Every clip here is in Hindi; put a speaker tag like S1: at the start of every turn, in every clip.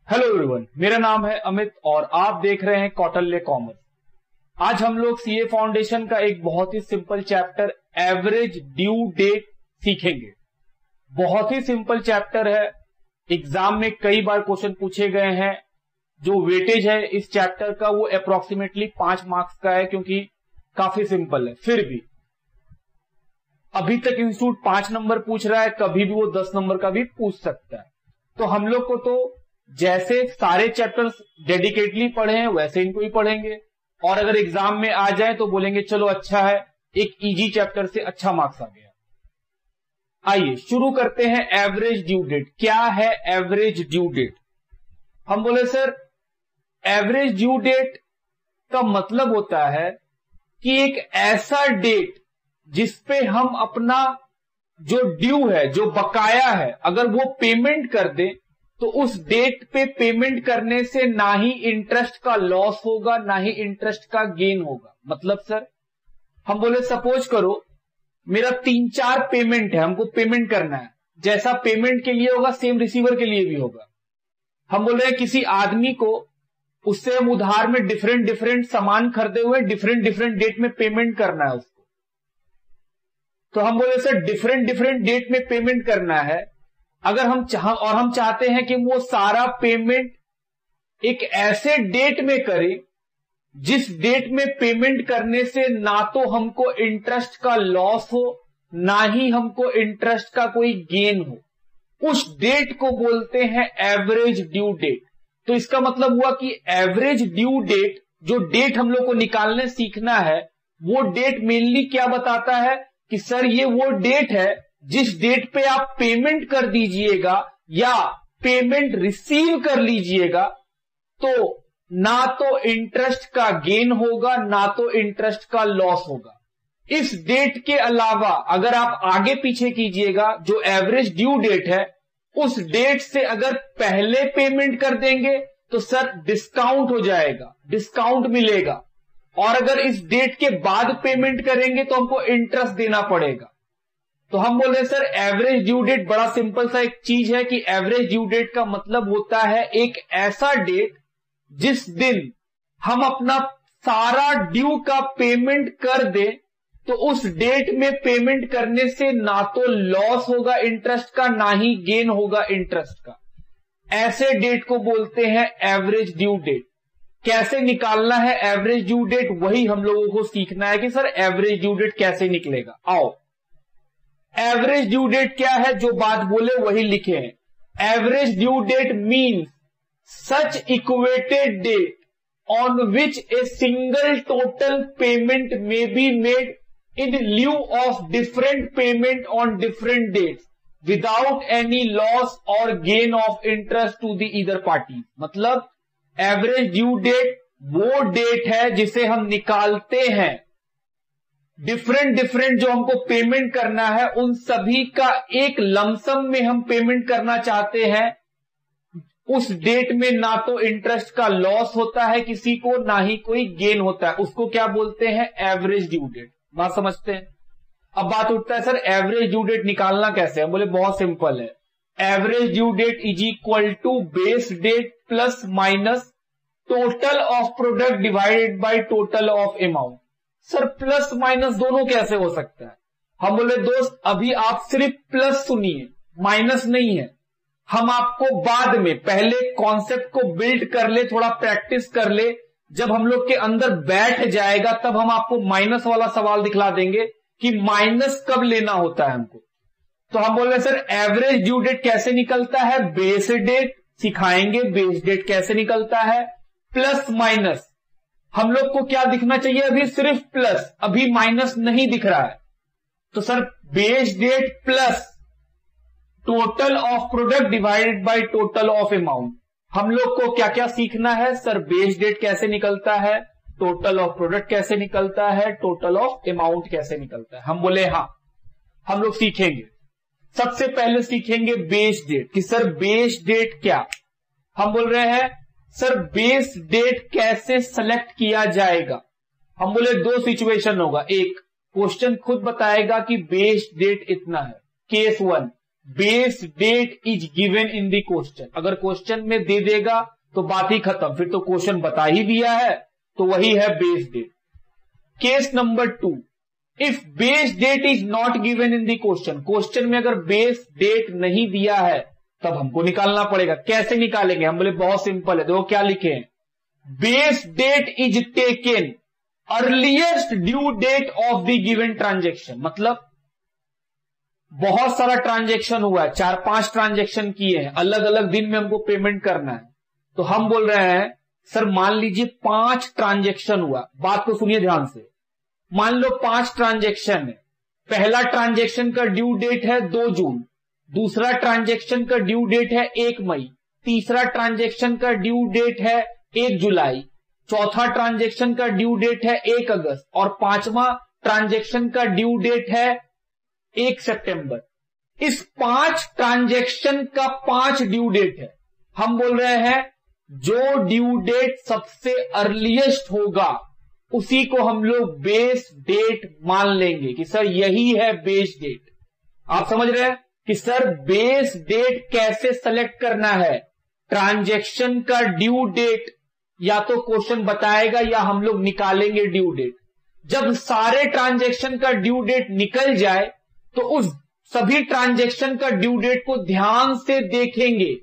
S1: हेलो एवरीवन, मेरा नाम है अमित और आप देख रहे हैं कौटिल्य कॉमर्स। आज हम लोग सीए फाउंडेशन का एक बहुत ही simple chapter average due date सीखेंगे। बहुत ही सिंपल चैप्टर है, एग्जाम में कई बार क्वेश्चन पूछे गए हैं। जो वेटेज है इस चैप्टर का वो अप्रोक्सीमेटली 5 मार्क्स का है, क्योंकि काफी सिंपल है। फिर भी अभी तक इंस्टीट्यूट 5 नंबर पूछ रहा है, कभी भी वो 10 नंबर का भी पूछ सकता है। तो हम लोग को तो जैसे सारे चैप्टर्स डेडिकेटली पढ़े हैं वैसे इनको ही पढ़ेंगे, और अगर एग्जाम में आ जाए तो बोलेंगे चलो अच्छा है, एक इजी चैप्टर से अच्छा मार्क्स आ गया। आइए शुरू करते हैं। एवरेज ड्यू डेट क्या है? एवरेज ड्यू डेट हम बोले सर एवरेज ड्यू डेट का मतलब होता है कि एक ऐसा डेट जिसपे हम अपना जो ड्यू है, जो बकाया है, अगर वो पेमेंट कर दे तो उस डेट पे पेमेंट करने से ना ही इंटरेस्ट का लॉस होगा ना ही इंटरेस्ट का गेन होगा। मतलब सर हम बोले सपोज करो मेरा 3-4 पेमेंट है, हमको पेमेंट करना है, जैसा पेमेंट के लिए होगा सेम रिसीवर के लिए भी होगा। हम बोल रहे हैं किसी आदमी को उससे हम उधार में डिफरेंट सामान खरीदे हुए डिफरेंट डेट में पेमेंट करना है उसको। तो हम बोले सर डिफरेंट डेट में पेमेंट करना है, अगर हम चाहते हैं कि वो सारा पेमेंट एक ऐसे डेट में करें जिस डेट में पेमेंट करने से ना तो हमको इंटरेस्ट का लॉस हो ना ही हमको इंटरेस्ट का कोई गेन हो, उस डेट को बोलते हैं एवरेज ड्यू डेट। तो इसका मतलब हुआ कि एवरेज ड्यू डेट, जो डेट हम लोग को निकालने सीखना है, वो डेट मेनली क्या बताता है कि सर ये वो डेट है जिस डेट पे आप पेमेंट कर दीजिएगा या पेमेंट रिसीव कर लीजिएगा तो ना तो इंटरेस्ट का गेन होगा ना तो इंटरेस्ट का लॉस होगा। इस डेट के अलावा अगर आप आगे पीछे कीजिएगा, जो एवरेज ड्यू डेट है उस डेट से अगर पहले पेमेंट कर देंगे तो सर डिस्काउंट हो जाएगा, डिस्काउंट मिलेगा, और अगर इस डेट के बाद पेमेंट करेंगे तो हमको इंटरेस्ट देना पड़ेगा। तो हम बोल रहे हैं सर एवरेज ड्यू डेट बड़ा सिंपल सा एक चीज है कि एवरेज ड्यू डेट का मतलब होता है एक ऐसा डेट जिस दिन हम अपना सारा ड्यू का पेमेंट कर दें तो उस डेट में पेमेंट करने से ना तो लॉस होगा इंटरेस्ट का ना ही गेन होगा इंटरेस्ट का। ऐसे डेट को बोलते हैं एवरेज ड्यू डेट। कैसे निकालना है एवरेज ड्यू डेट, वही हम लोगों को सीखना है कि सर एवरेज ड्यू डेट कैसे निकलेगा। आओ एवरेज ड्यू डेट क्या है, जो बात बोले वही लिखे हैं। Average due date means such equated date on which a single total payment may be made in lieu of different payment on different dates without any loss or gain of interest to the either party. मतलब एवरेज ड्यू डेट वो डेट है जिसे हम निकालते हैं डिफरेंट जो हमको पेमेंट करना है उन सभी का एक लमसम में हम पेमेंट करना चाहते हैं। उस डेट में ना तो इंटरेस्ट का लॉस होता है किसी को ना ही कोई गेन होता है, उसको क्या बोलते हैं? Average due date. बात समझते हैं? अब बात उठता है सर एवरेज ड्यू डेट निकालना कैसे है? बोले बहुत सिंपल है। Average due date is equal to base date plus minus total of product divided by total of amount. Sir plus minus दोनों कैसे हो सकता है? हम बोले दोस्त अभी आप सिर्फ प्लस सुनिए, माइनस नहीं है। हम आपको बाद में पहले कॉन्सेप्ट को बिल्ड कर ले, थोड़ा प्रैक्टिस कर ले, जब हम लोग के अंदर बैठ जाएगा तब हम आपको माइनस वाला सवाल दिखला देंगे कि माइनस कब लेना होता है हमको। तो हम बोल रहे सर एवरेज ड्यू डेट कैसे निकलता है? बेस डेट सिखाएंगे, बेस डेट कैसे निकलता है, प्लस माइनस। हम लोग को क्या दिखना चाहिए? अभी सिर्फ प्लस, अभी माइनस नहीं दिख रहा है। तो sir base date plus total of product divided by total of amount. हम लोग को क्या क्या सीखना है? सर बेस डेट कैसे निकलता है, टोटल ऑफ प्रोडक्ट कैसे निकलता है, टोटल ऑफ अमाउंट कैसे निकलता है। हम बोले हाँ हम लोग सीखेंगे। सबसे पहले सीखेंगे बेस डेट कि सर बेस डेट क्या। हम बोल रहे हैं सर बेस डेट कैसे सेलेक्ट किया जाएगा। हम बोले 2 सिचुएशन होगा। एक, क्वेश्चन खुद बताएगा कि बेस डेट इतना है। Case 1, base date is given in the question. अगर क्वेश्चन में दे देगा तो बात ही खत्म, फिर तो क्वेश्चन बता ही दिया है, तो वही है base date. Case number 2, if base date is not given in the question, question में अगर बेस डेट नहीं दिया है तब हमको निकालना पड़ेगा। कैसे निकालेंगे? हम बोले बहुत सिंपल है, देखो क्या लिखे हैं, base date is taken earliest due date of the given transaction. मतलब बहुत सारा ट्रांजेक्शन हुआ है, 4-5 ट्रांजेक्शन किए हैं, अलग अलग दिन में हमको पेमेंट करना है, तो हम बोल रहे हैं सर मान लीजिए 5 ट्रांजेक्शन हुआ। बात को सुनिए ध्यान से, मान लो 5 ट्रांजेक्शन है। पहला ट्रांजेक्शन का ड्यू डेट है 2 जून, दूसरा ट्रांजेक्शन का ड्यू डेट है 1 मई, तीसरा ट्रांजेक्शन का ड्यू डेट है 1 जुलाई, चौथा ट्रांजेक्शन का ड्यू डेट है 1 अगस्त और 5वां ट्रांजेक्शन का ड्यू डेट है 1 सितंबर। इस 5 ट्रांजेक्शन का 5 ड्यू डेट है। हम बोल रहे हैं जो ड्यू डेट सबसे अर्लीस्ट होगा उसी को हम लोग बेस डेट मान लेंगे कि सर यही है बेस डेट। आप समझ रहे हैं कि सर बेस डेट कैसे सेलेक्ट करना है? ट्रांजैक्शन का ड्यू डेट या तो क्वेश्चन बताएगा या हम लोग निकालेंगे ड्यू डेट। जब सारे ट्रांजैक्शन का ड्यू डेट निकल जाए तो उस सभी ट्रांजैक्शन का ड्यू डेट को ध्यान से देखेंगे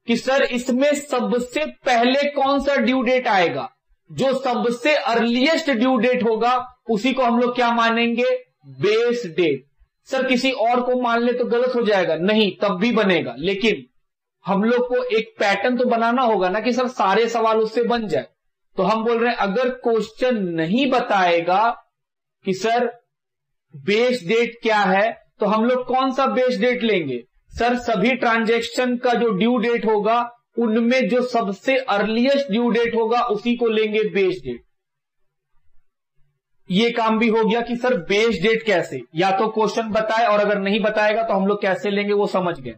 S1: कि सर इसमें सबसे पहले कौन सा ड्यू डेट आएगा। जो सबसे अर्लीस्ट ड्यू डेट होगा उसी को हम लोग क्या मानेंगे? Base date. सर किसी और को मान ले तो गलत हो जाएगा? नहीं, तब भी बनेगा, लेकिन हम लोग को एक पैटर्न तो बनाना होगा ना कि सर सारे सवाल उससे बन जाए। तो हम बोल रहे हैं अगर क्वेश्चन नहीं बताएगा कि सर बेस डेट क्या है तो हम लोग कौन सा बेस डेट लेंगे? सर सभी ट्रांजैक्शन का जो ड्यू डेट होगा उनमें जो सबसे अर्लीस्ट ड्यू डेट होगा उसी को लेंगे बेस डेट। ये काम भी हो गया कि सर बेस डेट कैसे, या तो क्वेश्चन बताए और अगर नहीं बताएगा तो हम लोग कैसे लेंगे वो समझ गए।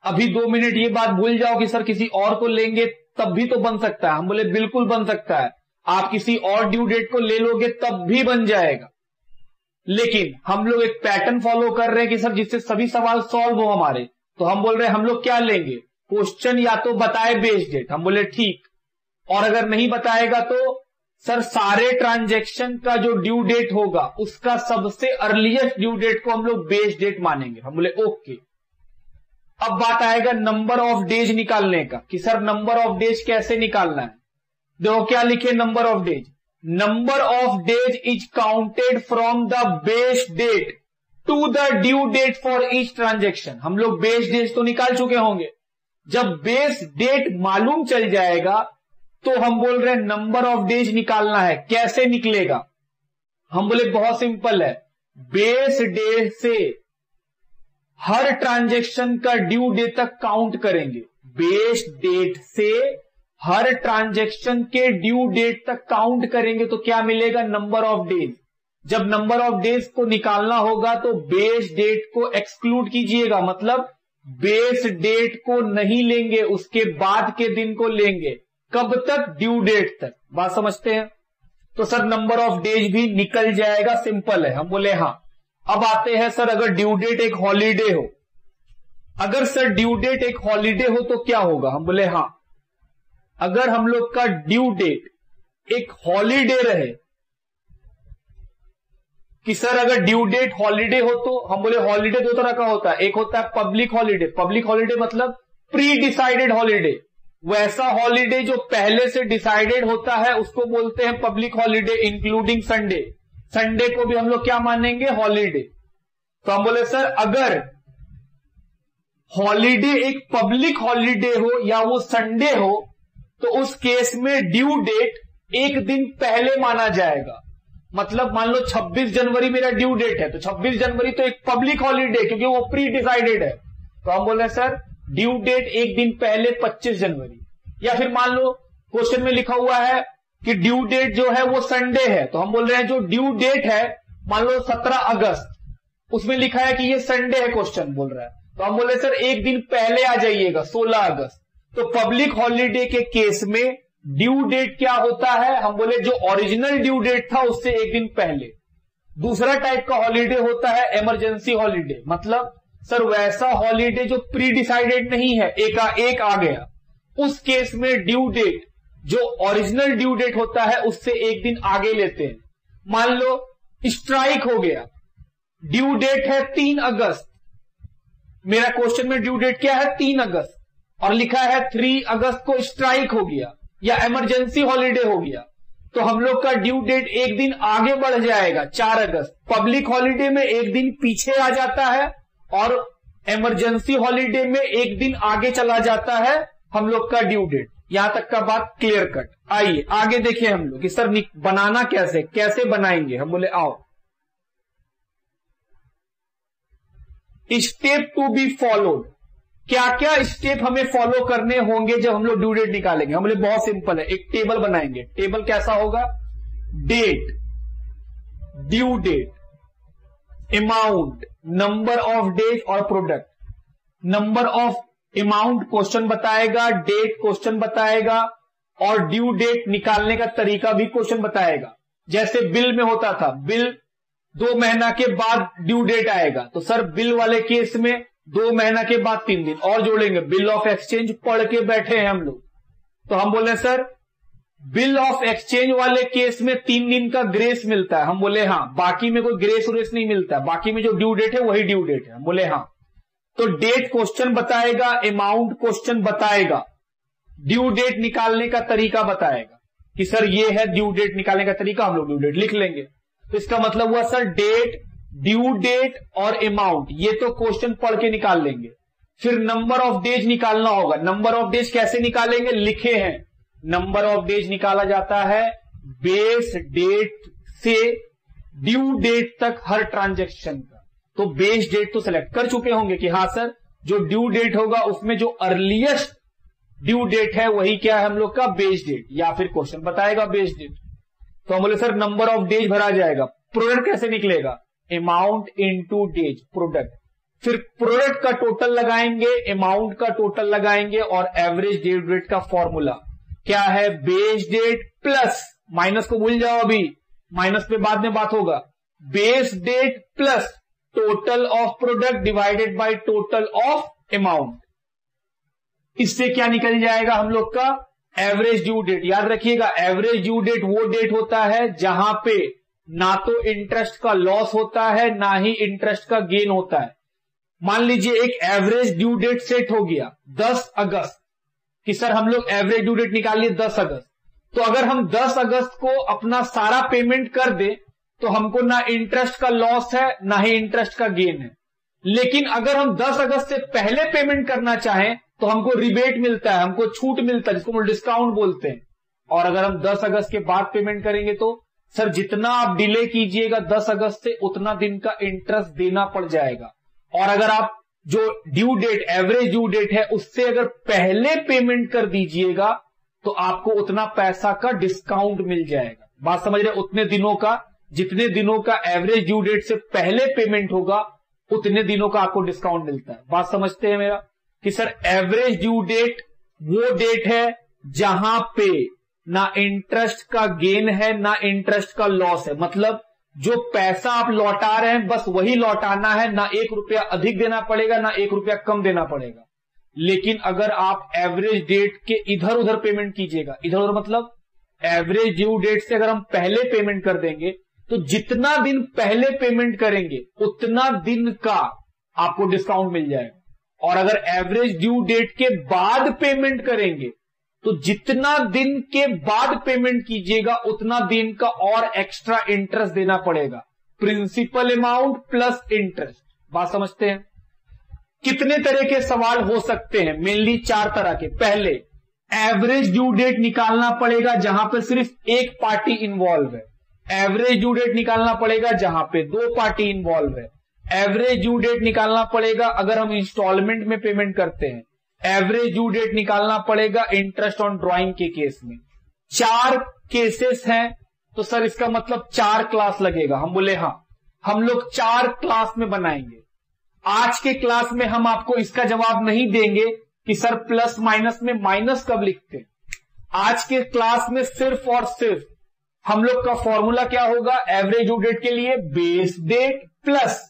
S1: अभी 2 मिनट ये बात भूल जाओ कि सर किसी और को लेंगे तब भी तो बन सकता है। हम बोले बिल्कुल बन सकता है, आप किसी और ड्यू डेट को ले लोगे तब भी बन जाएगा, लेकिन हम लोग एक पैटर्न फॉलो कर रहे हैं कि सर जिससे सभी सवाल सॉल्व हो हमारे। तो हम बोल रहे हैं हम लोग क्या लेंगे? क्वेश्चन या तो बताए बेस डेट, हम बोले ठीक, और अगर नहीं बताएगा तो सर सारे ट्रांजैक्शन का जो ड्यू डेट होगा उसका सबसे अर्लीस्ट ड्यू डेट को हम लोग बेस डेट मानेंगे। हम बोले ओके। अब बात आएगा नंबर ऑफ डेज निकालने का कि सर नंबर ऑफ डेज कैसे निकालना है। देखो क्या लिखे number of days, number of days is counted from the base date to the due date for each transaction. हम लोग बेस डेट तो निकाल चुके होंगे, जब बेस डेट मालूम चल जाएगा तो हम बोल रहे हैं नंबर ऑफ डेज निकालना है। कैसे निकलेगा? हम बोले बहुत सिंपल है, बेस डेट से हर ट्रांजैक्शन का ड्यू डेट तक काउंट करेंगे। बेस डेट से हर ट्रांजैक्शन के ड्यू डेट तक काउंट करेंगे तो क्या मिलेगा? Number of days. जब नंबर ऑफ डेज को निकालना होगा तो बेस डेट को एक्सक्लूड कीजिएगा, मतलब बेस डेट को नहीं लेंगे, उसके बाद के दिन को लेंगे। कब तक? ड्यू डेट तक। बात समझते हैं? तो सर नंबर ऑफ डेज भी निकल जाएगा, सिंपल है। हम बोले हाँ। अब आते हैं सर अगर ड्यू डेट एक हॉलीडे हो, अगर सर ड्यू डेट एक हॉलीडे हो तो क्या होगा? हम बोले हाँ, अगर हम लोग का ड्यू डेट एक हॉलीडे रहे कि सर अगर ड्यू डेट हॉलीडे हो तो हम बोले हॉलीडे 2 तरह का होता है। एक होता है पब्लिक हॉलीडे। पब्लिक हॉलीडे मतलब प्री डिसाइडेड हॉलीडे, वैसा हॉलीडे जो पहले से डिसाइडेड होता है उसको बोलते हैं public holiday, including Sunday. Sunday को भी हम लोग क्या मानेंगे? हॉलीडे। तो हम बोले सर अगर हॉलीडे एक पब्लिक हॉलीडे हो या वो संडे हो तो उस केस में ड्यू डेट एक दिन पहले माना जाएगा। मतलब मान लो 26 जनवरी मेरा ड्यू डेट है तो 26 जनवरी तो एक पब्लिक हॉलीडे क्योंकि वो प्री डिसाइडेड है। तो हम बोल रहे हैं सर ड्यू डेट एक दिन पहले 25 जनवरी। या फिर मान लो क्वेश्चन में लिखा हुआ है कि ड्यू डेट जो है वो संडे है, तो हम बोल रहे हैं जो ड्यू डेट है मान लो 17 अगस्त, उसमें लिखा है कि ये संडे है, क्वेश्चन बोल रहा है, तो हम बोले सर एक दिन पहले आ जाइएगा 16 अगस्त। तो पब्लिक हॉलीडे के केस में ड्यू डेट क्या होता है? हम बोले जो ओरिजिनल ड्यू डेट था उससे एक दिन पहले। दूसरा टाइप का हॉलीडे होता है इमरजेंसी हॉलीडे, मतलब सर वैसा हॉलीडे जो प्री डिसाइडेड नहीं है, एक आ गया, उस केस में ड्यू डेट जो ओरिजिनल ड्यू डेट होता है उससे एक दिन आगे लेते हैं। मान लो स्ट्राइक हो गया, ड्यू डेट है 3 अगस्त, मेरा क्वेश्चन में ड्यू डेट क्या है 3 अगस्त, और लिखा है 3 अगस्त को स्ट्राइक हो गया या इमरजेंसी हॉलीडे हो गया, तो हम लोग का ड्यू डेट एक दिन आगे बढ़ जाएगा 4 अगस्त। पब्लिक हॉलीडे में एक दिन पीछे आ जाता है और इमरजेंसी हॉलीडे में एक दिन आगे चला जाता है हम लोग का ड्यू डेट। यहां तक का बात क्लियर कट। आइए आगे देखिए हम लोग कि सर बनाना कैसे बनाएंगे। हम बोले आओ, स्टेप टू बी फॉलोड, क्या क्या स्टेप हमें फॉलो करने होंगे जब हम लोग ड्यू डेट निकालेंगे। हम बोले बहुत सिंपल है, एक टेबल बनाएंगे। टेबल कैसा होगा, date, due date, amount, number of days और product. Number of amount question बताएगा, डेट क्वेश्चन बताएगा और ड्यू डेट निकालने का तरीका भी क्वेश्चन बताएगा। जैसे बिल में होता था, बिल 2 महीना के बाद ड्यू डेट आएगा, तो सर बिल वाले केस में 2 महीना के बाद 3 दिन और जोड़ेंगे। बिल ऑफ एक्सचेंज पढ़ के बैठे हैं हम लोग, तो हम बोले सर बिल ऑफ एक्सचेंज वाले केस में 3 दिन का ग्रेस मिलता है। हम बोले हाँ, बाकी में कोई ग्रेस व्रेस नहीं मिलता, बाकी में जो ड्यू डेट है वही ड्यू डेट है। हम बोले हाँ, तो डेट क्वेश्चन बताएगा, अमाउंट क्वेश्चन बताएगा, ड्यू डेट निकालने का तरीका बताएगा कि सर ये है ड्यू डेट निकालने का तरीका, हम लोग ड्यू डेट लिख लेंगे। तो इसका मतलब हुआ सर डेट, ड्यू डेट और अमाउंट ये तो क्वेश्चन पढ़ के निकाल लेंगे। फिर नंबर ऑफ डेज निकालना होगा। नंबर ऑफ डेज कैसे निकालेंगे, लिखे हैं, नंबर ऑफ डेज निकाला जाता है बेस डेट से ड्यू डेट तक हर ट्रांजैक्शन का। तो बेस डेट तो सिलेक्ट कर चुके होंगे कि हाँ सर जो ड्यू डेट होगा उसमें जो अर्लीस्ट ड्यू डेट है वही क्या है हम लोग का बेस डेट, या फिर क्वेश्चन बताएगा बेस डेट। तो हम बोले सर नंबर ऑफ डेज भरा जाएगा। प्रोडक्ट कैसे निकलेगा, अमाउंट इनटू डेज प्रोडक्ट। फिर प्रोडक्ट का टोटल लगाएंगे, अमाउंट का टोटल लगाएंगे और एवरेज ड्यू डेट का फॉर्मूला क्या है, बेस डेट प्लस, माइनस को भूल जाओ अभी, माइनस पे बाद में बात होगा, base date plus total of product divided by total of amount. इससे क्या निकल जाएगा हम लोग का एवरेज ड्यू डेट। याद रखिएगा एवरेज ड्यू डेट वो डेट होता है जहां पे ना तो इंटरेस्ट का लॉस होता है ना ही इंटरेस्ट का गेन होता है। मान लीजिए एक एवरेज ड्यू डेट सेट हो गया 10 अगस्त कि सर हम लोग एवरेज ड्यू डेट निकाल लिए 10 अगस्त, तो अगर हम 10 अगस्त को अपना सारा पेमेंट कर दे तो हमको ना इंटरेस्ट का लॉस है ना ही इंटरेस्ट का गेन है। लेकिन अगर हम 10 अगस्त से पहले पेमेंट करना चाहें तो हमको रिबेट मिलता है, हमको छूट मिलता है, जिसको हम डिस्काउंट बोलते हैं। और अगर हम 10 अगस्त के बाद पेमेंट करेंगे तो सर जितना आप डिले कीजिएगा 10 अगस्त से उतना दिन का इंटरेस्ट देना पड़ जाएगा। और अगर आप जो due date average due date है उससे अगर पहले पेमेंट कर दीजिएगा तो आपको उतना पैसा का डिस्काउंट मिल जाएगा। बात समझ रहे, उतने दिनों का, जितने दिनों का एवरेज ड्यू डेट से पहले पेमेंट होगा उतने दिनों का आपको डिस्काउंट मिलता है। बात समझते हैं मेरा कि सर एवरेज ड्यू डेट वो डेट है जहां पे ना इंटरेस्ट का गेन है ना इंटरेस्ट का लॉस है। मतलब जो पैसा आप लौटा रहे हैं बस वही लौटाना है, ना 1 रुपया अधिक देना पड़ेगा ना 1 रुपया कम देना पड़ेगा। लेकिन अगर आप एवरेज डेट के इधर उधर पेमेंट कीजिएगा, इधर उधर मतलब एवरेज ड्यू डेट से अगर हम पहले पेमेंट कर देंगे तो जितना दिन पहले पेमेंट करेंगे उतना दिन का आपको डिस्काउंट मिल जाएगा। और अगर एवरेज ड्यू डेट के बाद पेमेंट करेंगे तो जितना दिन के बाद पेमेंट कीजिएगा उतना दिन का और एक्स्ट्रा इंटरेस्ट देना पड़ेगा, प्रिंसिपल अमाउंट प्लस इंटरेस्ट। बात समझते हैं। कितने तरह के सवाल हो सकते हैं, मेनली 4 तरह के। पहले एवरेज ड्यू डेट निकालना पड़ेगा जहां पर सिर्फ एक पार्टी इन्वॉल्व है। एवरेज ड्यू डेट निकालना पड़ेगा जहां पे 2 पार्टी इन्वॉल्व है। एवरेज ड्यू डेट निकालना पड़ेगा अगर हम इंस्टॉलमेंट में पेमेंट करते हैं। एवरेज ड्यू डेट निकालना पड़ेगा इंटरेस्ट ऑन ड्राइंग के केस में। 4 केसेस हैं तो सर इसका मतलब 4 क्लास लगेगा। हम बोले हाँ, हम लोग 4 क्लास में बनाएंगे। आज के क्लास में हम आपको इसका जवाब नहीं देंगे कि सर प्लस माइनस में माइनस कब लिखते हैं। आज के क्लास में सिर्फ और सिर्फ हम लोग का फॉर्मूला क्या होगा, एवरेज ड्यू डेट के लिए base date plus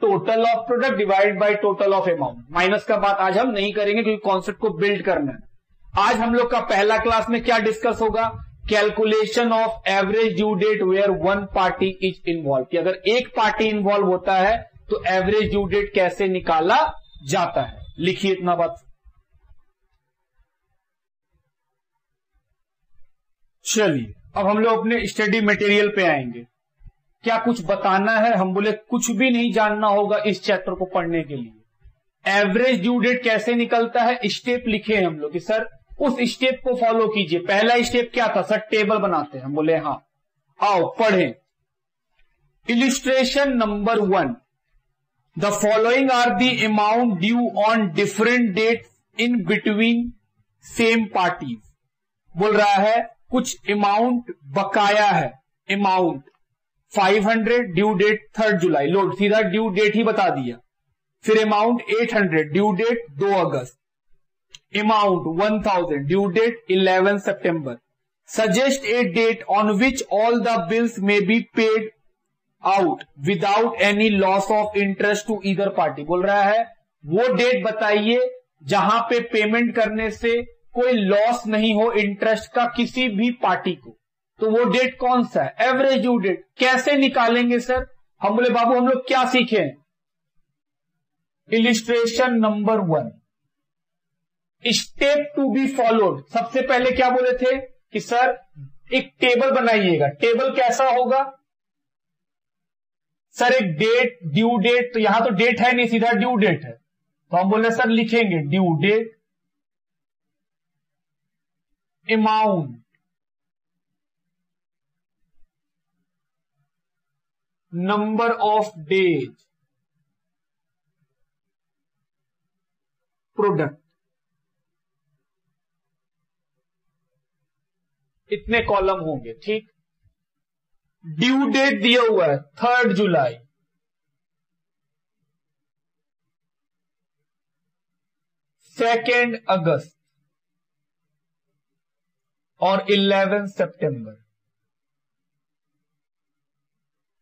S1: total of product divide by total of amount. Minus का बात आज हम नहीं करेंगे क्योंकि कॉन्सेप्ट को बिल्ड करना है। आज हम लोग का पहला क्लास में क्या डिस्कस होगा, calculation of average due date where one party is involve, कि अगर एक पार्टी इन्वॉल्व होता है तो एवरेज ड्यू डेट कैसे निकाला जाता है। लिखिए इतना बात। चलिए अब हम लोग अपने स्टडी मटेरियल पे आएंगे। क्या कुछ बताना है? हम बोले कुछ भी नहीं जानना होगा इस चैप्टर को पढ़ने के लिए। एवरेज ड्यू डेट कैसे निकलता है, स्टेप लिखे हैं हम लोग कि सर उस स्टेप को फॉलो कीजिए। पहला स्टेप क्या था सर? टेबल बनाते हैं। हम बोले हाँ, आओ पढ़ें। Illustration number 1, the following are the amount due on different date in between same parties. बोल रहा है कुछ अमाउंट बकाया है। अमाउंट 500 ड्यू डेट 3 जुलाई, लोड सीधा ड्यू डेट ही बता दिया। फिर अमाउंट 800 ड्यू डेट 2 अगस्त। अमाउंट 1000 ड्यू डेट 11 सितंबर। Suggest a date on which all the bills may be paid out without any loss of interest to either party. बोल रहा है वो डेट बताइए जहां पे पेमेंट करने से कोई लॉस नहीं हो इंटरेस्ट का किसी भी पार्टी को। तो वो डेट कौन सा है? Average due date. कैसे निकालेंगे सर? हम बोले बाबू हम लोग क्या सीखे? Illustration number 1, step to be followed. सबसे पहले क्या बोले थे कि सर एक टेबल बनाइएगा। टेबल कैसा होगा सर? एक डेट, ड्यू डेट, तो यहां तो डेट है नहीं, सीधा ड्यू डेट है। तो हम बोले सर लिखेंगे due date, amount, number of days, product. इतने कॉलम होंगे, ठीक। ड्यू डेट दिया हुआ है 3 जुलाई, 2 अगस्त और 11 सितंबर।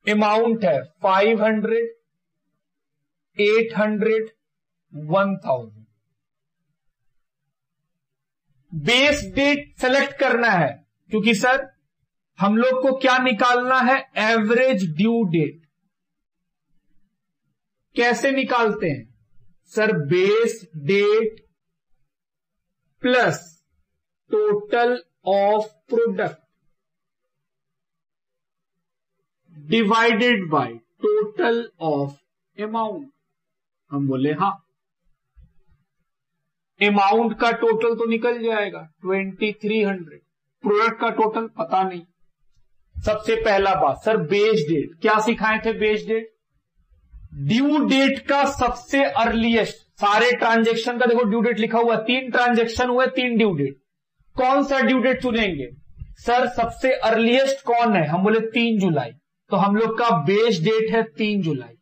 S1: अमाउंट है 500, 800, 1000। बेस डेट सेलेक्ट करना है क्योंकि सर हम लोग को क्या निकालना है? Average due date. कैसे निकालते हैं sir? Base date plus total of product divided by total of amount. हम बोले हाँ, अमाउंट का टोटल तो निकल जाएगा 2300, प्रोडक्ट का टोटल पता नहीं। सबसे पहला बात सर बेस डेट। क्या सिखाए थे? बेस डेट ड्यू डेट का सबसे अर्लीस्ट। सारे ट्रांजेक्शन का देखो ड्यू डेट लिखा हुआ, 3 ट्रांजेक्शन हुए, 3 ड्यू डेट। कौन सा ड्यू डेट चुनेंगे सर? सबसे अर्लीस्ट कौन है? हम बोले 3 जुलाई। तो हम लोग का बेस डेट है 3 जुलाई।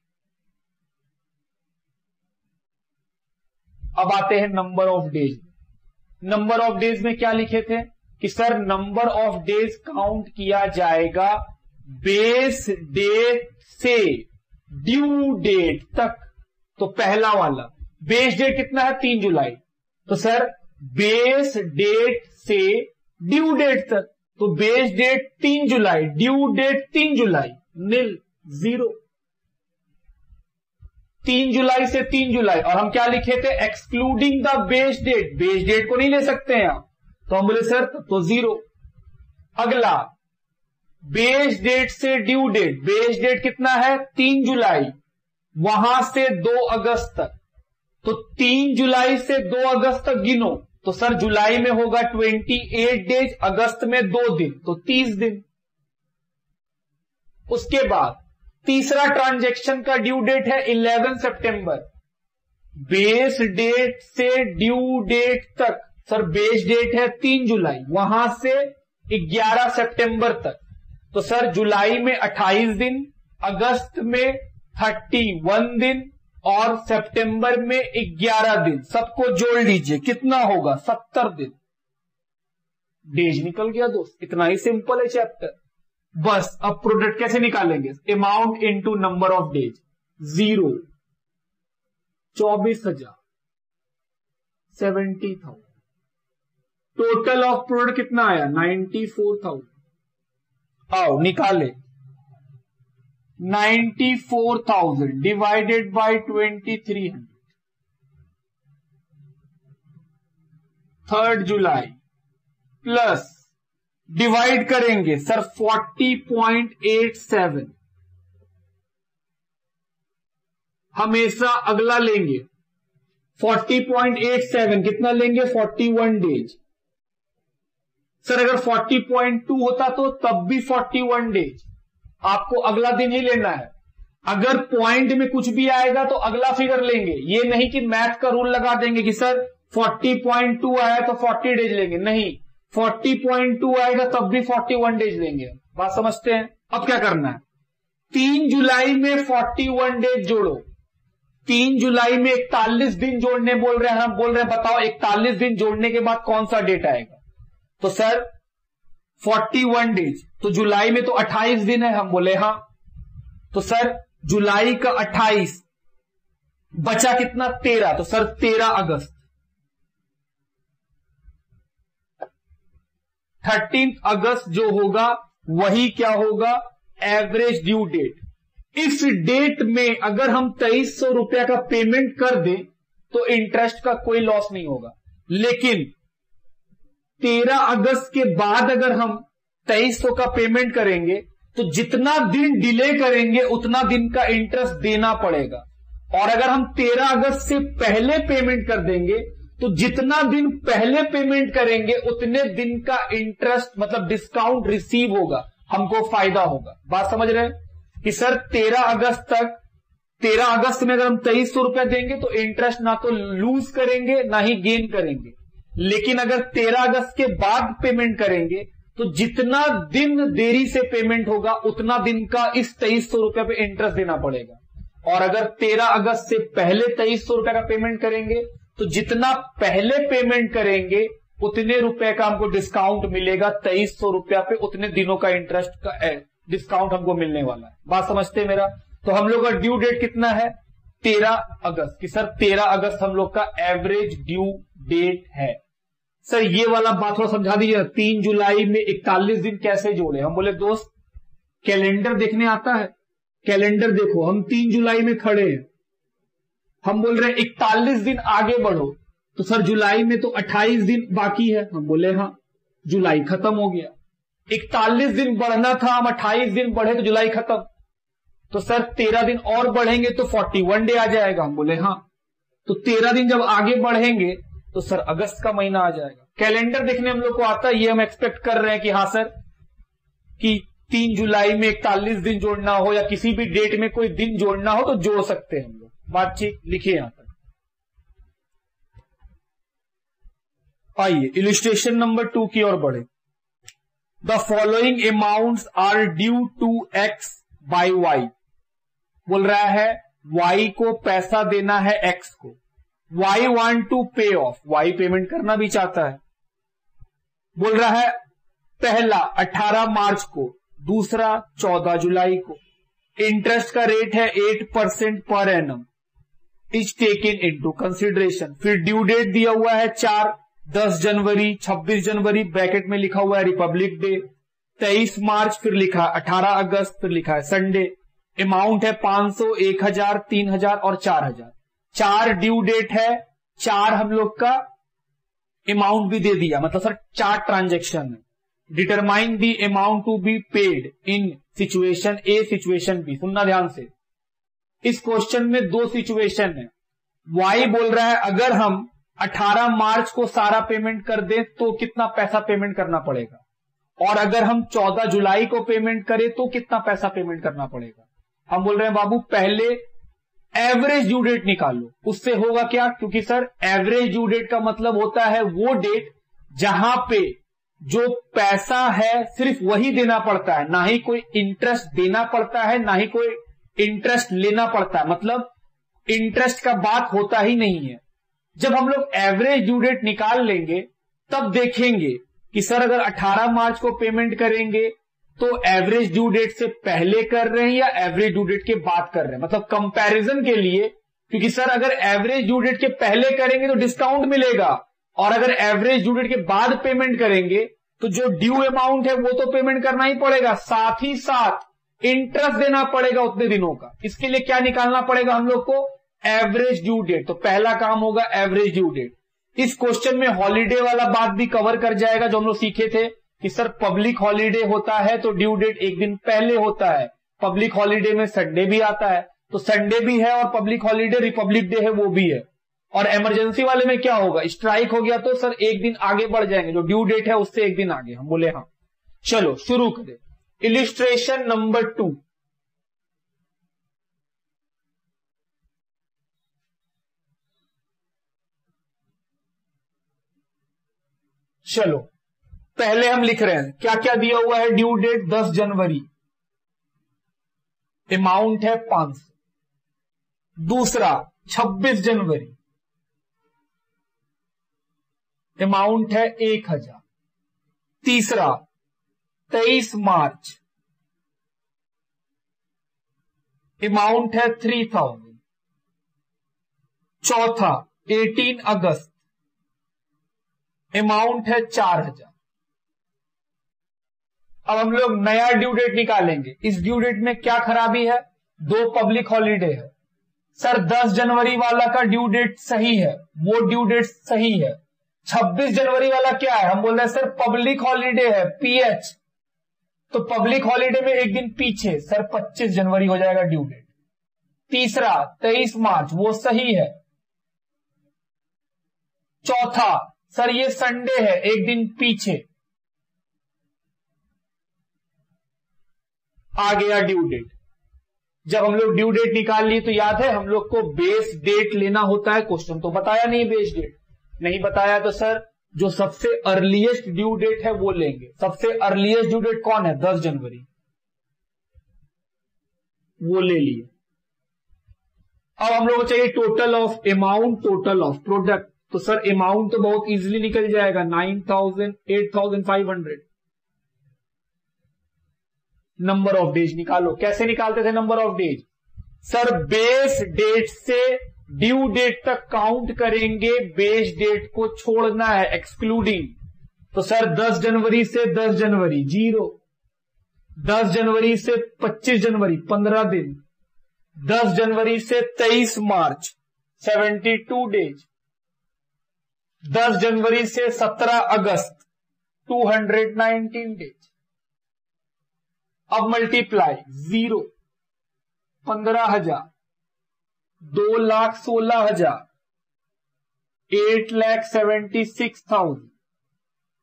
S1: अब आते हैं number of days. Number of days में क्या लिखे थे कि sir number of days count किया जाएगा बेस डेट से ड्यू डेट तक। तो पहला वाला बेस डेट कितना है? 3 जुलाई। तो सर बेस डेट से ड्यू डेट तक, तो बेस डेट 3 जुलाई, ड्यू डेट 3 जुलाई, नील, 0। 3 जुलाई से 3 जुलाई। और हम क्या लिखे थे? Excluding the base date. Base date को नहीं ले सकते हैं आप, तो हम बोले सर तो 0। अगला बेस डेट से ड्यू डेट। बेस डेट कितना है? 3 जुलाई, वहां से 2 अगस्त तक। तो 3 जुलाई से 2 अगस्त तक गिनो। तो सर जुलाई में होगा 28 डेज, अगस्त में 2 दिन, तो 30 दिन। उसके बाद तीसरा ट्रांजैक्शन का ड्यू डेट है 11 सितंबर। बेस डेट से ड्यू डेट तक, सर बेस डेट है 3 जुलाई, वहां से 11 सितंबर तक। तो सर जुलाई में 28 दिन, अगस्त में 31 दिन और सितंबर में 11 दिन। सबको जोड़ लीजिए, कितना होगा? 70 दिन। डेज निकल गया दोस्त। इतना ही सिंपल है चैप्टर। बस अब प्रोडक्ट कैसे निकालेंगे? Amount into number of days. 0, 24,000, 70,000। Total of product कितना आया? 94,000। आओ निकाले। 94,000 divided by 2300, 3 July plus divide करेंगे सर 40.87। हमेशा अगला लेंगे। 40.87 कितना लेंगे? 41 डेज। सर अगर 40.2 होता तो तब भी 41 डेज। आपको अगला दिन ही लेना है। अगर पॉइंट में कुछ भी आएगा तो अगला फिगर लेंगे। ये नहीं कि मैथ का रूल लगा देंगे कि सर 40.2 आया तो 40 डेज लेंगे। नहीं, 40.2 आएगा तब भी 41 डेज लेंगे। बात समझते हैं? अब क्या करना है? 3 जुलाई में 41 डेज जोड़ो। 3 जुलाई में 41 दिन जोड़ने बोल रहे हैं। हम बोल रहे हैं बताओ 41 दिन जोड़ने के बाद कौन सा डेट आएगा? तो सर 41 डेज, तो जुलाई में तो 28 दिन है। हम बोले हाँ। तो सर जुलाई का 28 बचा कितना? 13। तो सर 13 अगस्त। 13 अगस्त जो होगा वही क्या होगा? Average due date. इस डेट में अगर हम 2300 रुपया का पेमेंट कर दें तो इंटरेस्ट का कोई लॉस नहीं होगा। लेकिन 13 अगस्त के बाद अगर हम 2300 का पेमेंट करेंगे तो जितना दिन डिले करेंगे उतना दिन का इंटरेस्ट देना पड़ेगा। और अगर हम 13 अगस्त से पहले पेमेंट कर देंगे तो जितना दिन पहले पेमेंट करेंगे उतने दिन का इंटरेस्ट मतलब डिस्काउंट रिसीव होगा, हमको फायदा होगा। बात समझ रहे हैं कि सर 13 अगस्त तक, 13 अगस्त में अगर हम 2300 रुपया देंगे तो इंटरेस्ट ना तो लूज करेंगे ना ही गेन करेंगे। लेकिन अगर 13 अगस्त के बाद पेमेंट करेंगे तो जितना दिन देरी से पेमेंट होगा उतना दिन का इस 2300 रुपया पे इंटरेस्ट देना पड़ेगा। और अगर 13 अगस्त से पहले 2300 रुपया का पेमेंट करेंगे तो जितना पहले पेमेंट करेंगे उतने रुपए का हमको डिस्काउंट मिलेगा। 2300 रुपया पे उतने दिनों का इंटरेस्ट का डिस्काउंट हमको मिलने वाला है। बात समझते हैं मेरा? तो हम लोग का ड्यू डेट कितना है? 13 अगस्त कि सर 13 अगस्त हम लोग का एवरेज ड्यू डेट है। सर ये वाला बात थोड़ा समझा दीजिए। 3 जुलाई में 41 दिन कैसे जोड़े? हम बोले दोस्त कैलेंडर देखने आता है? कैलेंडर देखो, हम 3 जुलाई में खड़े हैं। हम बोल रहे हैं 41 दिन आगे बढ़ो। तो सर जुलाई में तो 28 दिन बाकी है। हम बोले हाँ, जुलाई खत्म हो गया। 41 दिन बढ़ना था, हम 28 दिन बढ़े तो जुलाई खत्म। तो सर 13 दिन और बढ़ेंगे तो 41 डे आ जाएगा। हम बोले हाँ। तो 13 दिन जब आगे बढ़ेंगे तो सर अगस्त का महीना आ जाएगा। कैलेंडर देखने हम लोग को आता है, ये हम एक्सपेक्ट कर रहे हैं कि हाँ सर कि 3 जुलाई में 41 दिन जोड़ना हो या किसी भी डेट में कोई दिन जोड़ना हो तो जोड़ सकते हैं हम लोग। बातचीत लिखिए यहां तक। आइए इलिस्ट्रेशन नंबर 2 की ओर बढ़े। The following amounts are due to x by y. बोल रहा है वाई को पैसा देना है एक्स को। वाई वांट टू पे ऑफ, वाई पेमेंट करना भी चाहता है। बोल रहा है पहला 18 मार्च को, दूसरा 14 जुलाई को। इंटरेस्ट का रेट है 8% per annum is taken into consideration. फिर ड्यू डेट दिया हुआ है 4, 10 जनवरी, 26 जनवरी, ब्रैकेट में लिखा हुआ है रिपब्लिक डे, 23 मार्च, फिर लिखा 18 अगस्त, फिर लिखा है संडे। अमाउंट है 500, 1000, 3000 और 4000। 4 ड्यू डेट है, 4 हम लोग का अमाउंट भी दे दिया, मतलब सर 4 ट्रांजेक्शन है। Determine the amount to be paid in situation A, situation B. सुनना ध्यान से, इस क्वेश्चन में 2 सिचुएशन है। वाई बोल रहा है अगर हम 18 मार्च को सारा पेमेंट कर दें तो कितना पैसा पेमेंट करना पड़ेगा, और अगर हम 14 जुलाई को पेमेंट करें तो कितना पैसा पेमेंट करना पड़ेगा। हम बोल रहे हैं बाबू पहले एवरेज ड्यू डेट निकालो। उससे होगा क्या, क्योंकि सर एवरेज ड्यू डेट का मतलब होता है वो डेट जहां पे जो पैसा है सिर्फ वही देना पड़ता है, ना ही कोई इंटरेस्ट देना पड़ता है, ना ही कोई इंटरेस्ट लेना पड़ता है, मतलब इंटरेस्ट का बात होता ही नहीं है। जब हम लोग एवरेज ड्यू डेट निकाल लेंगे तब देखेंगे कि सर अगर 18 मार्च को पेमेंट करेंगे तो एवरेज ड्यू डेट से पहले कर रहे हैं या एवरेज ड्यू डेट के बाद कर रहे हैं, मतलब कंपैरिजन के लिए। क्योंकि सर अगर एवरेज ड्यू डेट के पहले करेंगे तो डिस्काउंट मिलेगा, और अगर एवरेज ड्यू डेट के बाद पेमेंट करेंगे तो जो ड्यू अमाउंट है वो तो पेमेंट करना ही पड़ेगा, साथ ही साथ इंटरेस्ट देना पड़ेगा उतने दिनों का। इसके लिए क्या निकालना पड़ेगा हम लोग को, एवरेज ड्यू डेट। तो पहला काम होगा एवरेज ड्यू डेट। इस क्वेश्चन में हॉलीडे वाला बात भी कवर कर जाएगा जो हम लोग सीखे थे कि सर पब्लिक हॉलीडे होता है तो ड्यू डेट एक दिन पहले होता है। पब्लिक हॉलीडे में संडे भी आता है, तो संडे भी है और पब्लिक हॉलीडे रिपब्लिक डे है वो भी है। और इमरजेंसी वाले में क्या होगा, स्ट्राइक हो गया तो सर एक दिन आगे बढ़ जाएंगे, जो ड्यू डेट है उससे एक दिन आगे। हम बोले हाँ। चलो शुरू करें। Illustration number 2। चलो पहले हम लिख रहे हैं क्या क्या दिया हुआ है। ड्यू डेट 10 जनवरी, अमाउंट है 500। दूसरा 26 जनवरी, अमाउंट है 1000। तीसरा 23 मार्च, अमाउंट है 3000। चौथा 18 अगस्त, अमाउंट है 4000। अब हम लोग नया ड्यू डेट निकालेंगे। इस ड्यू डेट में क्या खराबी है, 2 पब्लिक हॉलीडे है। सर 10 जनवरी वाला का ड्यू डेट सही है, वो ड्यू डेट सही है। 26 जनवरी वाला क्या है, हम बोल रहे हैं सर पब्लिक हॉलीडे है, पीएच। तो पब्लिक हॉलीडे में एक दिन पीछे, सर 25 जनवरी हो जाएगा ड्यू डेट। तीसरा 23 मार्च, वो सही है। चौथा सर ये संडे है, एक दिन पीछे। आ गया ड्यू डेट। जब हम लोग ड्यू डेट निकाल ली तो याद है हम लोग को बेस डेट लेना होता है। क्वेश्चन तो बताया नहीं बेस डेट, नहीं बताया तो सर जो सबसे अर्लीस्ट ड्यू डेट है वो लेंगे। सबसे अर्लीस्ट ड्यू डेट कौन है, 10 जनवरी, वो ले लिए। अब हम लोग को चाहिए total of amount, total of product. तो सर अमाउंट तो बहुत इजीली निकल जाएगा, 9000, 8500। नंबर ऑफ डेज निकालो। कैसे निकालते थे number of days, sir base date से ड्यू डेट तक काउंट करेंगे, बेस डेट को छोड़ना है, एक्सक्लूडिंग। तो सर 10 जनवरी से 10 जनवरी 0, 10 जनवरी से 25 जनवरी 15 दिन, 10 जनवरी से 23 मार्च 72 डेज, 10 जनवरी से 17 अगस्त 219 डेज। अब मल्टीप्लाई 0, 15,000, 2,16,000, 8,76,000,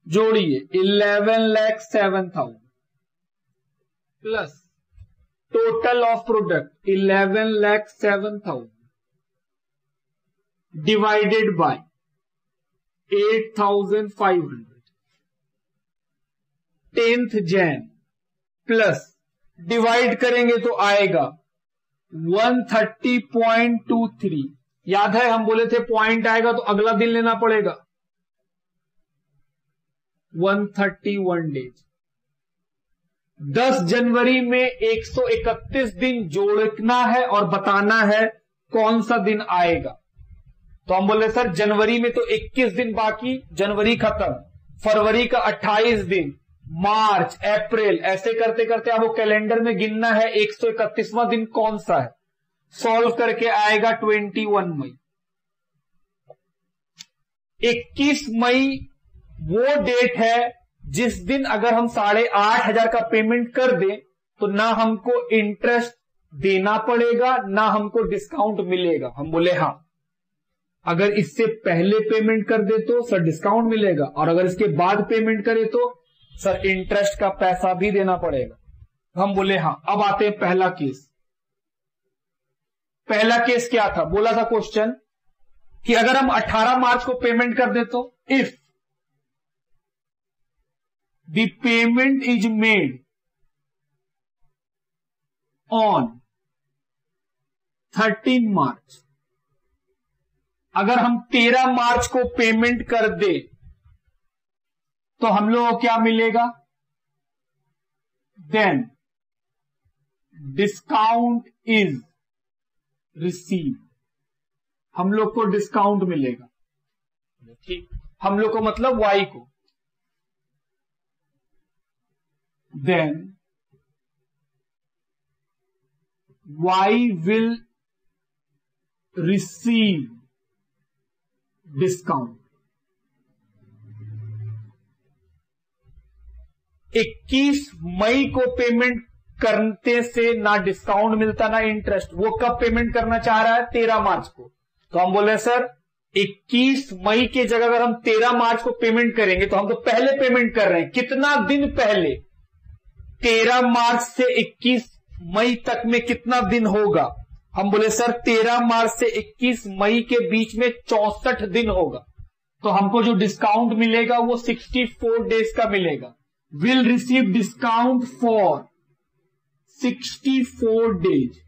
S1: जोड़िए 11,07,000 plus total of product 11,07,000 divided by 8,500। 10th Jan plus divide करेंगे तो आएगा 130.23। याद है हम बोले थे पॉइंट आएगा तो अगला दिन लेना पड़ेगा, 131 डेज। 10 जनवरी में 131 दिन जोड़ना है और बताना है कौन सा दिन आएगा। तो हम बोले सर जनवरी में तो 21 दिन बाकी, जनवरी खत्म। फरवरी का 28 दिन, मार्च, अप्रैल, ऐसे करते करते आपको कैलेंडर में गिनना है 131वां दिन कौन सा है। सॉल्व करके आएगा 21 मई। 21 मई वो डेट है जिस दिन अगर हम 8,500 का पेमेंट कर दें तो ना हमको इंटरेस्ट देना पड़ेगा ना हमको डिस्काउंट मिलेगा। हम बोले हाँ। अगर इससे पहले पेमेंट कर दे तो सर डिस्काउंट मिलेगा, और अगर इसके बाद पेमेंट करे तो सर इंटरेस्ट का पैसा भी देना पड़ेगा। हम बोले हाँ। अब आते हैं पहला केस। पहला केस क्या था, बोला था क्वेश्चन कि अगर हम 18 मार्च को पेमेंट कर दे तो if the payment is made on 13 मार्च, अगर हम 13 मार्च को पेमेंट कर दे तो हम लोग को क्या मिलेगा, देन डिस्काउंट इज रिसीव, हम लोग को डिस्काउंट मिलेगा, ठीक, हम लोग को मतलब वाई को। Then y will receive discount. 21 मई को पेमेंट करने से ना डिस्काउंट मिलता ना इंटरेस्ट, वो कब पेमेंट करना चाह रहा है? 13 मार्च को। तो हम बोले सर 21 मई की जगह अगर हम 13 मार्च को पेमेंट करेंगे तो हम तो पहले पेमेंट कर रहे हैं, कितना दिन पहले? 13 मार्च से 21 मई तक में कितना दिन होगा? हम बोले सर 13 मार्च से 21 मई के बीच में 64 दिन होगा। तो हमको जो डिस्काउंट मिलेगा वो 64 डेज का मिलेगा। Will receive discount for 64 days.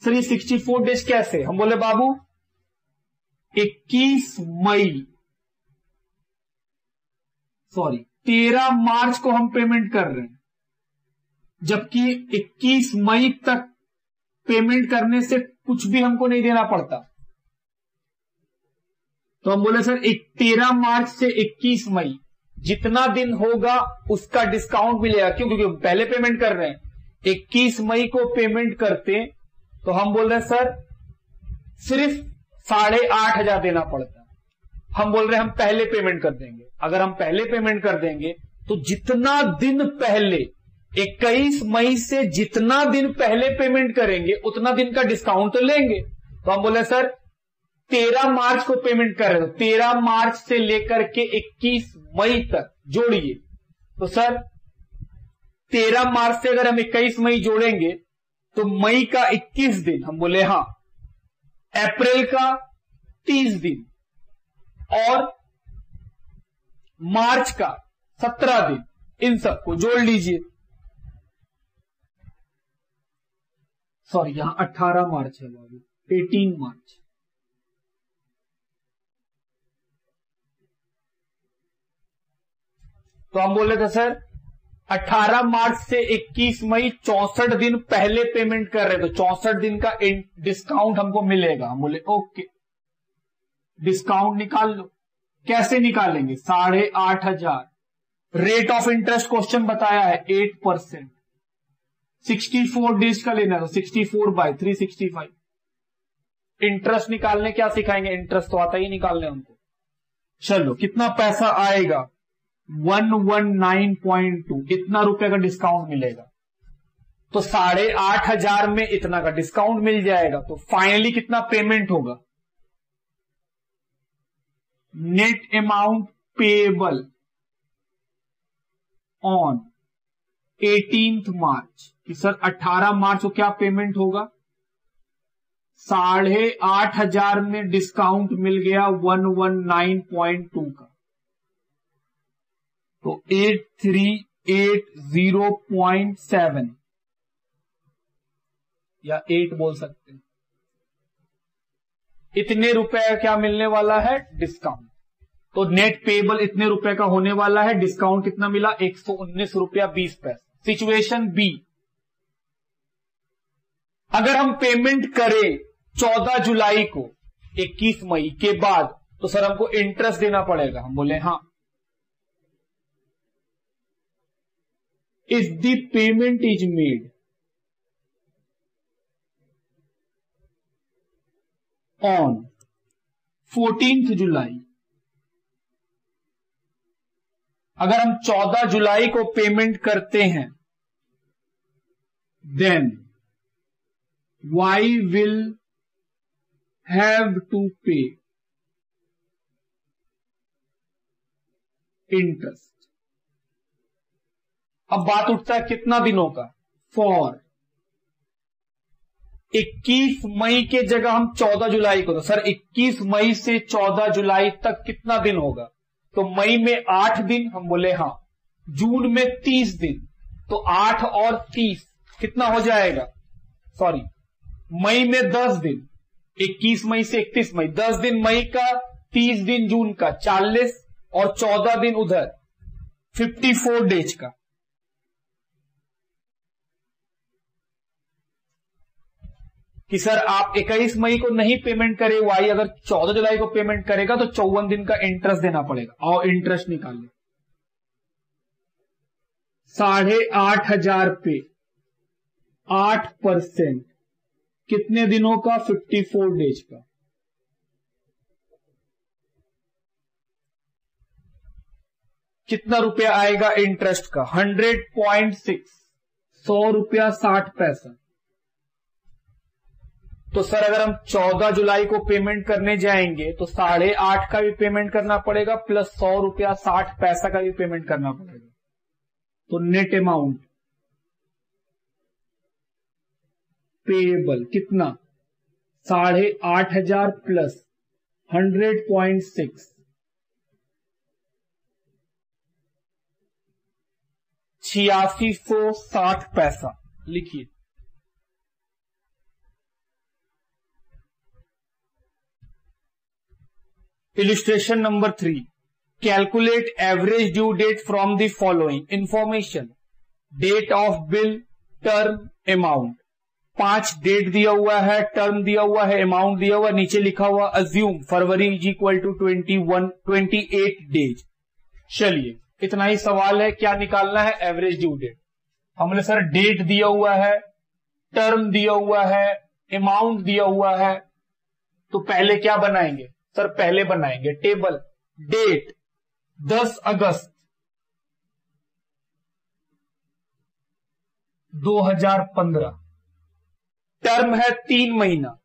S1: Sir ये 64 डेज कैसे? हम बोले बाबू 13 मार्च को हम पेमेंट कर रहे हैं, जबकि 21 मई तक पेमेंट करने से कुछ भी हमको नहीं देना पड़ता। तो हम बोले सर 13 मार्च से 21 मई जितना दिन होगा उसका डिस्काउंट मिलेगा। क्यों? क्योंकि पहले पेमेंट कर रहे हैं। 21 मई को पेमेंट करते तो हम बोल रहे हैं सर सिर्फ 8,500 देना पड़ता है। हम बोल रहे हैं हम पहले पेमेंट कर देंगे। अगर हम पहले पेमेंट कर देंगे तो जितना दिन पहले 21 मई से जितना दिन पहले पेमेंट करेंगे उतना दिन का डिस्काउंट तो लेंगे। तो हम बोले सर 13 मार्च को पेमेंट कर रहे हो, 13 मार्च से लेकर के 21 मई तक जोड़िए। तो सर 13 मार्च से अगर हम 21 मई जोड़ेंगे तो मई का 21 दिन, हम बोले हां, अप्रैल का 30 दिन और मार्च का 17 दिन, इन सबको जोड़ लीजिए। सॉरी यहां 18 मार्च है बाबू, 18 मार्च। तो हम बोले थे सर 18 मार्च से 21 मई 64 दिन पहले पेमेंट कर रहे, तो 64 दिन का डिस्काउंट हमको मिलेगा। हम बोले ओके, डिस्काउंट निकाल लो। कैसे निकालेंगे? 8,500। रेट ऑफ इंटरेस्ट क्वेश्चन बताया है 8%। 64 डेज का लेना है तो 64/365। इंटरेस्ट निकालने क्या सिखाएंगे? इंटरेस्ट तो आता ही निकालने हमको। चलो कितना पैसा आएगा? 119.2, इतना रुपए का डिस्काउंट मिलेगा। तो 8,500 में इतना का डिस्काउंट मिल जाएगा। तो फाइनली कितना पेमेंट होगा? नेट अमाउंट पेएबल ऑन 18 मार्च कि सर 18 मार्च को क्या पेमेंट होगा? 8,500 में डिस्काउंट मिल गया 119.2 का, तो 8380.7 या 8 बोल सकते हैं। इतने रुपए का क्या मिलने वाला है? डिस्काउंट। तो नेट पेएबल इतने रुपए का होने वाला है। डिस्काउंट कितना मिला? 119 रुपया 20 पैसे। सिचुएशन बी, अगर हम पेमेंट करें 14 जुलाई को 21 मई के बाद तो सर हमको इंटरेस्ट देना पड़ेगा। हम बोले हां। If the payment is made on 14th July, अगर हम 14 जुलाई को पेमेंट करते हैं, then y will have to pay interest. अब बात उठता है कितना दिनों का? फॉर 21 मई के जगह हम 14 जुलाई को, तो सर 21 मई से 14 जुलाई तक कितना दिन होगा? तो मई में 8 दिन, हम बोले हां। जून में 30 दिन, तो 8 और 30 कितना हो जाएगा? सॉरी, मई में 10 दिन, 21 मई से 31 मई, 10 दिन मई का, 30 दिन जून का, 40 और 14 दिन उधर, 54 डेज का। कि सर आप 21 मई को नहीं पेमेंट करे वाई, अगर 14 जुलाई को पेमेंट करेगा तो 54 दिन का इंटरेस्ट देना पड़ेगा। और इंटरेस्ट निकालिए 8,500 पे 8% कितने दिनों का? 54 डेज का। कितना रुपया आएगा इंटरेस्ट का? 100.6, 100 रुपया 60 पैसा। तो सर अगर हम 14 जुलाई को पेमेंट करने जाएंगे तो 8.5 का भी पेमेंट करना पड़ेगा प्लस 100 रुपया 60 पैसा का भी पेमेंट करना पड़ेगा। तो नेट अमाउंट पेएबल कितना? 8,500 प्लस 100.6, 8660 पैसा। लिखिए illustration number 3, calculate average due date from the following information, date of bill, term, amount. 5 date दिया हुआ है, टर्म दिया हुआ है, अमाउंट दिया हुआ है, नीचे लिखा हुआ assume February is equal to 28 days. चलिए इतना ही सवाल है, क्या निकालना है? Average due date. हमने सर डेट दिया हुआ है, टर्म दिया हुआ है, अमाउंट दिया हुआ है, तो पहले क्या बनाएंगे? सर पहले बनाएंगे टेबल। डेट 10 अगस्त 2015, टर्म है 3 महीना,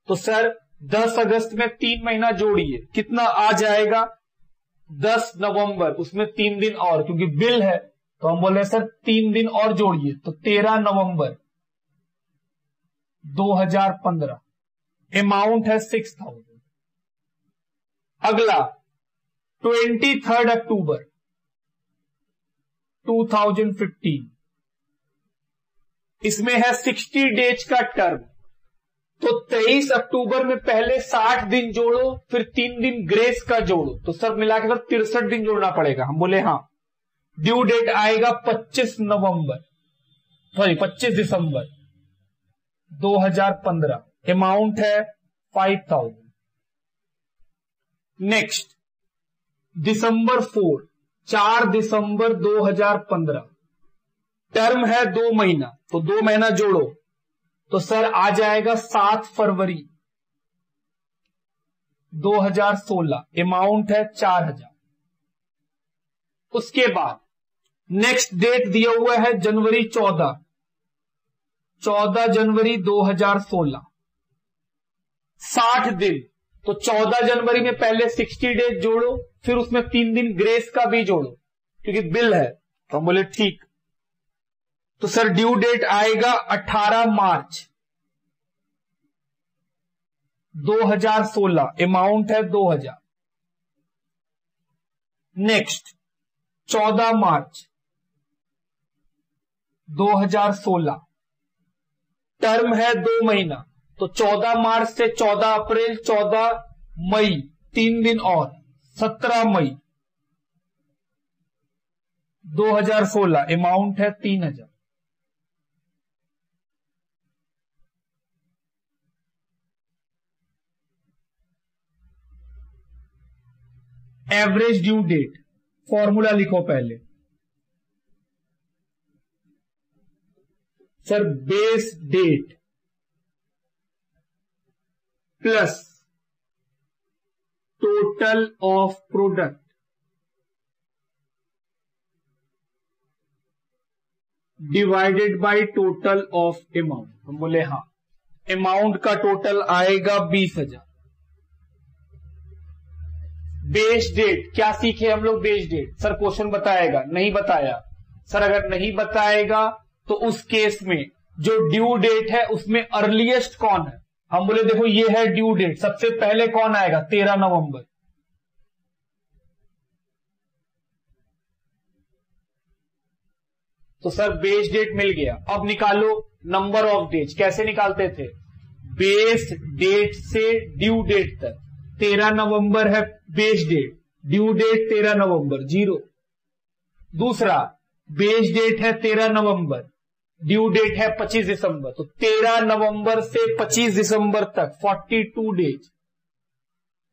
S1: तो सर 10 अगस्त में 3 महीना जोड़िए, कितना आ जाएगा? 10 नवंबर, उसमें 3 दिन और, क्योंकि बिल है तो हम बोले सर 3 दिन और जोड़िए, तो 13 नवंबर 2015। अमाउंट है 6,000। अगला 23 अक्टूबर 2015, इसमें है 60 डेज का टर्म, तो 23 अक्टूबर में पहले 60 दिन जोड़ो, फिर 3 दिन ग्रेस का जोड़ो, तो सब मिलाकर 63 दिन जोड़ना पड़ेगा। हम बोले हाँ। ड्यू डेट आएगा 25 दिसंबर 2015। अमाउंट है 5,000। नेक्स्ट दिसंबर 4 दिसंबर 2015, टर्म है 2 महीना, तो 2 महीना जोड़ो, तो सर आ जाएगा 7 फरवरी 2016। अमाउंट है 4,000। उसके बाद नेक्स्ट डेट दिया हुआ है जनवरी 14 जनवरी 2016, 60 दिन, तो 14 जनवरी में पहले 60 डेज जोड़ो, फिर उसमें 3 दिन ग्रेस का भी जोड़ो, क्योंकि बिल है, तो हम बोले ठीक। तो सर ड्यू डेट आएगा 18 मार्च 2016। अमाउंट है 2,000। नेक्स्ट 14 मार्च 2016, टर्म है 2 महीना, तो 14 मार्च से 14 अप्रैल 14 मई 3 दिन और, 17 मई 2016। अमाउंट है 3,000। एवरेज ड्यू डेट फॉर्मूला लिखो पहले। Sir base date plus total of product divided by total of amount. हम बोले हाँ। अमाउंट का टोटल आएगा 20,000। बेस डेट क्या सीखे हम लोग? बेस डेट सर क्वेश्चन बताएगा, नहीं बताया। सर अगर नहीं बताएगा तो उस केस में जो ड्यू डेट है उसमें अर्लीस्ट कौन है? हम बोले देखो ये है ड्यू डेट, सबसे पहले कौन आएगा? 13 नवंबर। तो सर बेस डेट मिल गया। अब निकालो नंबर ऑफ डेज। कैसे निकालते थे? बेस डेट से ड्यू डेट तक। 13 नवंबर है बेस डेट, ड्यू डेट 13 नवंबर 0। दूसरा बेस डेट है 13 नवंबर, ड्यू डेट है 25 दिसंबर, तो 13 नवंबर से 25 दिसंबर तक 42 डेज।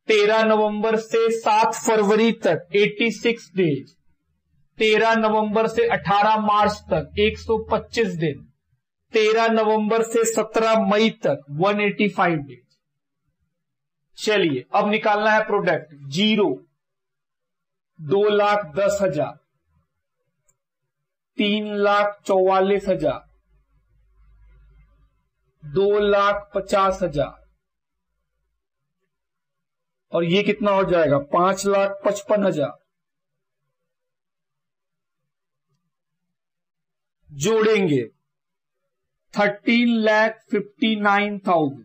S1: 13 नवंबर से 7 फरवरी तक 86 डेज। 13 नवंबर से 18 मार्च तक 125 दिन। 13 नवंबर से 17 मई तक 185 डेज। चलिए अब निकालना है प्रोडक्ट। 0 2,10,000, 3,44,000, 2,50,000 और ये कितना हो जाएगा 5,55,000। जोड़ेंगे 13,59,000।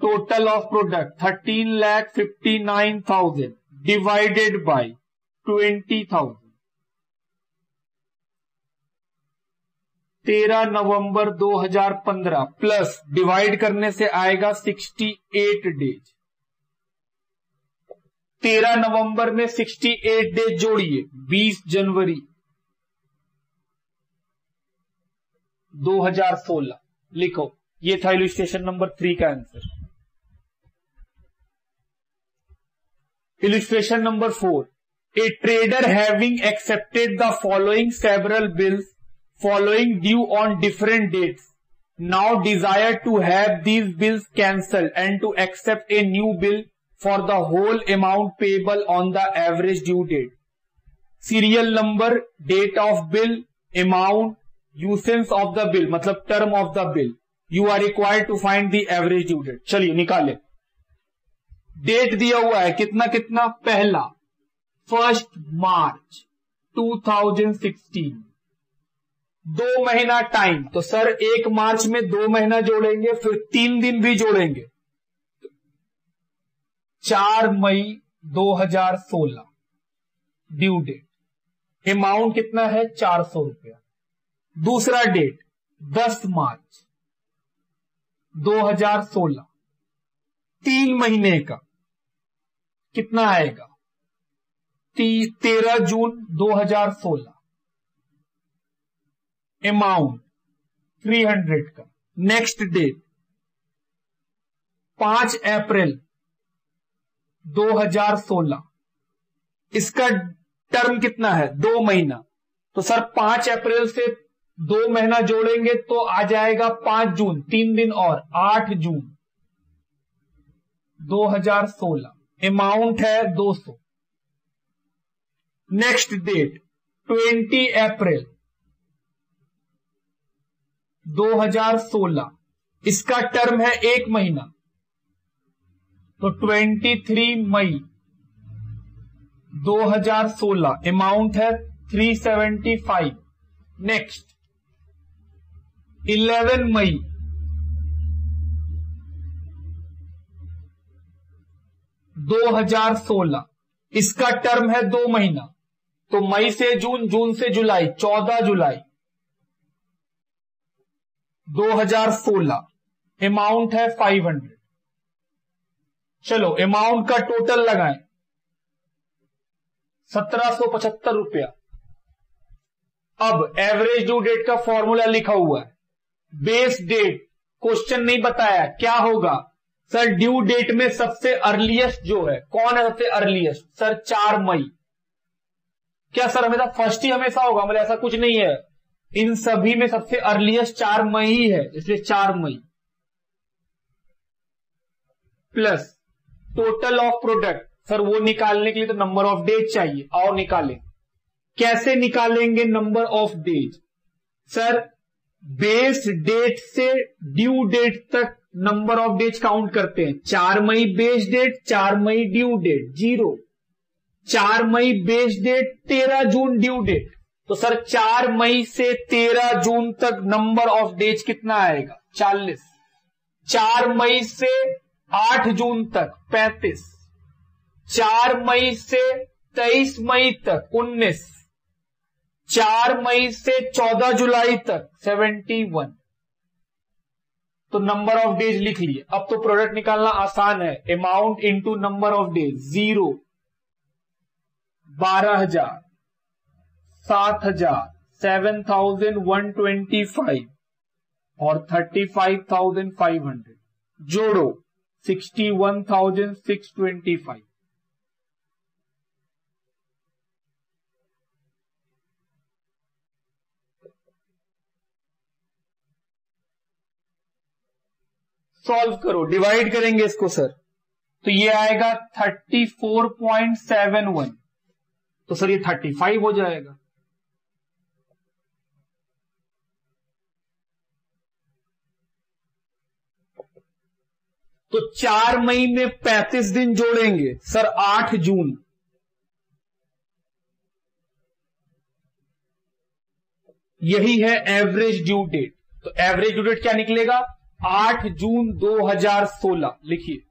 S1: Total of product 13,59,000 divided by 20,000। 13 November 2015 plus divide करने से आएगा 68 डेज। 13 नवंबर में 68 डेज जोड़िए 20 जनवरी 2016। लिखो, ये था इलस्ट्रेशन नंबर 3 का answer. Illustration number 4, a trader having accepted the following several bills following due on different dates now desire to have these bills cancelled and to accept a new bill for the whole amount payable on the average due date. Serial number, date of bill, amount, usance of the bill मतलब term of the bill. You are required to find the average due date. चलिए निकाले। डेट दिया हुआ है कितना कितना, पहला 1 मार्च 2016, 2 महीना टाइम, तो सर 1 मार्च में 2 महीना जोड़ेंगे, फिर 3 दिन भी जोड़ेंगे, 4 मई 2016 ड्यू डेट। अमाउंट कितना है 400 रुपया। दूसरा डेट 10 मार्च 2016, 3 महीने का कितना आएगा 13 जून 2016, अमाउंट 300 का। नेक्स्ट डेट 5 अप्रैल 2016, इसका टर्म कितना है 2 महीना, तो सर 5 अप्रैल से 2 महीना जोड़ेंगे तो आ जाएगा 5 जून, 3 दिन और 8 जून 2016, अमाउंट है 200। नेक्स्ट डेट 20 अप्रैल 2016, इसका टर्म है 1 महीना, तो 23 मई 2016, अमाउंट है 375। नेक्स्ट 11 मई 2016, इसका टर्म है 2 महीना, तो मई से जून, जून से जुलाई, 14 जुलाई 2016, अमाउंट है 500। चलो अमाउंट का टोटल लगाएं 1775 रुपया। अब एवरेज ड्यू डेट का फॉर्मूला लिखा हुआ है, बेस डेट क्वेश्चन नहीं बताया क्या होगा। सर ड्यू डेट में सबसे अर्लीस्ट जो है, कौन है सबसे अर्लीस्ट, सर 4 मई। क्या सर हमेशा फर्स्ट ही हमेशा होगा, मतलब ऐसा कुछ नहीं है, इन सभी में सबसे अर्लीस्ट 4 मई ही है, इसलिए 4 मई plus total of product. Sir वो निकालने के लिए तो नंबर ऑफ डेज चाहिए, और निकालें। कैसे निकालेंगे number of days, sir base date से ड्यू डेट तक नंबर ऑफ डेज काउंट करते हैं। 4 मई बेस डेट, 4 मई ड्यू डेट 0, 4 मई बेस डेट, 13 जून ड्यू डेट, तो सर 4 मई से 13 जून तक नंबर ऑफ डेज कितना आएगा 40। 4 मई से 8 जून तक 35, 4 मई से 23 मई तक 19, 4 मई से 14 जुलाई तक 71। तो नंबर ऑफ डेज लिख लिए। अब तो प्रोडक्ट निकालना आसान है, amount into number of days, 0 12,000 7,125 और 35,500 जोड़ो 61,625। सॉल्व करो, डिवाइड करेंगे इसको सर, तो ये आएगा 34.71, तो सर ये 35 हो जाएगा। तो 4 मई में 35 दिन जोड़ेंगे सर, 8 जून। यही है एवरेज ड्यू डेट। तो एवरेज ड्यू डेट क्या निकलेगा? 8 जून 2016 लिखिए।